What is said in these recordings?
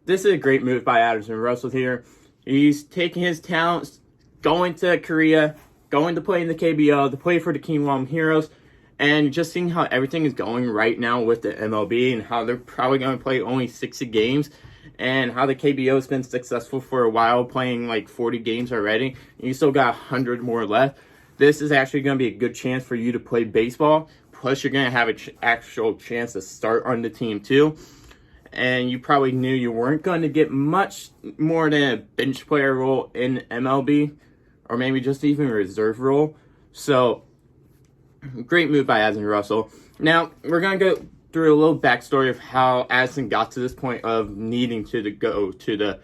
this is a great move by Addison Russel here. He's taking his talents, going to Korea, going to play in the KBO, to play for the Kiwoom Heroes, and just seeing how everything is going right now with the MLB and how they're probably going to play only 60 games and how the KBO has been successful for a while, playing like 40 games already. And you still got 100 more left. This is actually going to be a good chance for you to play baseball. Plus, you're going to have an actual chance to start on the team too. And you probably knew you weren't going to get much more than a bench player role in MLB, or maybe just even a reserve role. So, great move by Addison Russel. Now, we're going to go through a little backstory of how Addison got to this point of needing to go to the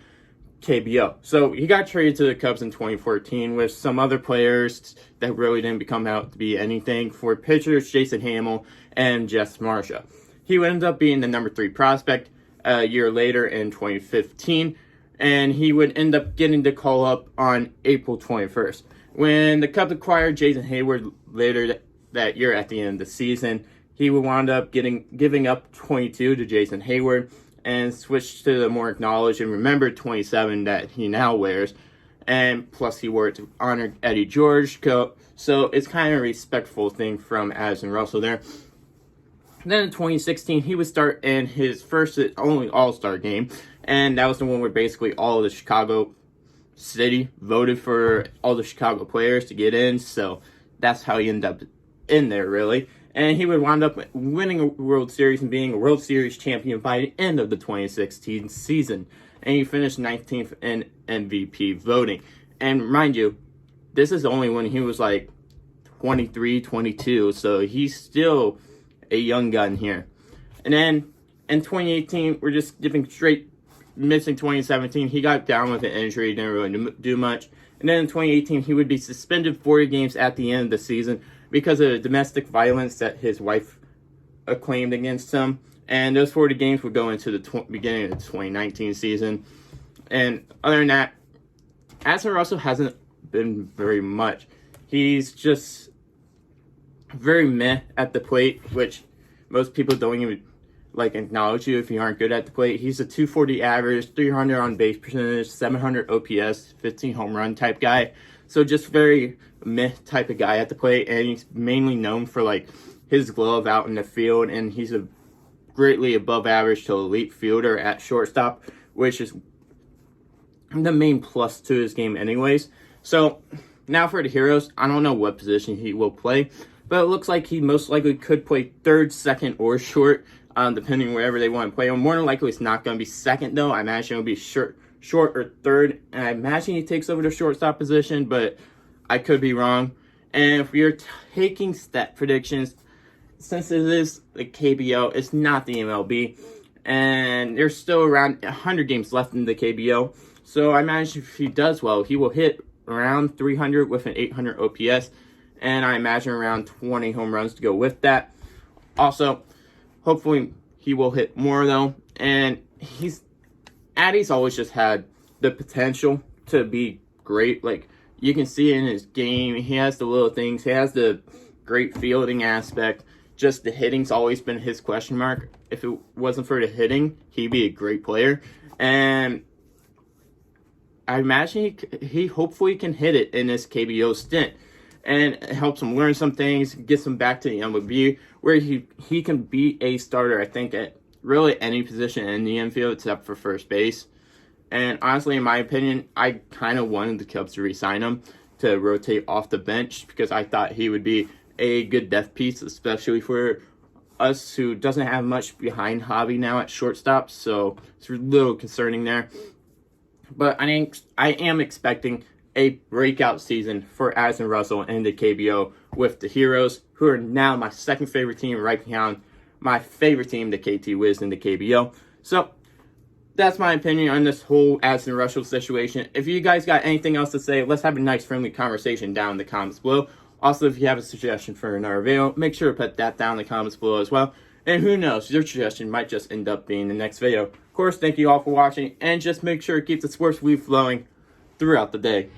KBO. So, he got traded to the Cubs in 2014 with some other players that really didn't become out to be anything, for pitchers Jason Hamill and Jess Marcia. He would end up being the number 3 prospect a year later in 2015, and he would end up getting the call up on April 21st. When the Cubs acquired Jason Hayward later that year at the end of the season, he would wind up giving up 22 to Jason Hayward and switch to the more acknowledged and remembered 27 that he now wears. And plus he wore it to honor Eddie George. So it's kind of a respectful thing from Addison Russel there. Then in 2016, he would start in his first and only All-Star game, and that was the one where basically all of the Chicago city voted for all the Chicago players to get in, so that's how he ended up in there, really. And he would wind up winning a World Series and being a World Series champion by the end of the 2016 season, and he finished 19th in MVP voting. And mind you, this is only when he was like 23, 22, so he's still a young gun here. And then in 2018, we're just giving straight missing 2017. He got down with an injury, didn't really do much. And then in 2018, he would be suspended 40 games at the end of the season because of domestic violence that his wife claimed against him. And those 40 games would go into the beginning of the 2019 season. And other than that, Addison Russel hasn't been very much. He's just very meh at the plate, which most people don't even like acknowledge you if you aren't good at the plate. He's a 240 average, 300 on base percentage, 700 OPS, 15 home run type guy. So just very meh type of guy at the plate, and he's mainly known for like his glove out in the field, and he's a greatly above average to elite fielder at shortstop, which is the main plus to his game anyways. So now for the Heroes, I don't know what position he will play, but it looks like he most likely could play third, second, or short, depending wherever they want to play him. More than likely, it's not going to be second, though. I imagine it'll be short or third, and I imagine he takes over the shortstop position, but I could be wrong. And if you're taking stat predictions, since it is the KBO, it's not the MLB, and there's still around 100 games left in the KBO, so I imagine if he does well, he will hit around 300 with an 800 OPS, and I imagine around 20 home runs to go with that. Also, hopefully he will hit more though. And Addy's always just had the potential to be great. Like, you can see in his game, he has the little things. He has the great fielding aspect. Just the hitting's always been his question mark. If it wasn't for the hitting, he'd be a great player. And I imagine he hopefully can hit it in this KBO stint. And it helps him learn some things, gets him back to the MLB, where he can be a starter, I think, at really any position in the infield except for first base. And honestly, in my opinion, I kind of wanted the Cubs to re-sign him to rotate off the bench because I thought he would be a good depth piece, especially for us who doesn't have much behind Hobby now at shortstop. So it's a little concerning there. But I am expecting a breakout season for Addison Russel and the KBO with the Heroes, who are now my second favorite team, right behind my favorite team, the KT Wiz and the KBO. So that's my opinion on this whole Addison Russel situation. If you guys got anything else to say, let's have a nice friendly conversation down in the comments below. Also, if you have a suggestion for another video, make sure to put that down in the comments below as well. And who knows, your suggestion might just end up being the next video. Of course, thank you all for watching, and just make sure to keep the sports weed flowing throughout the day.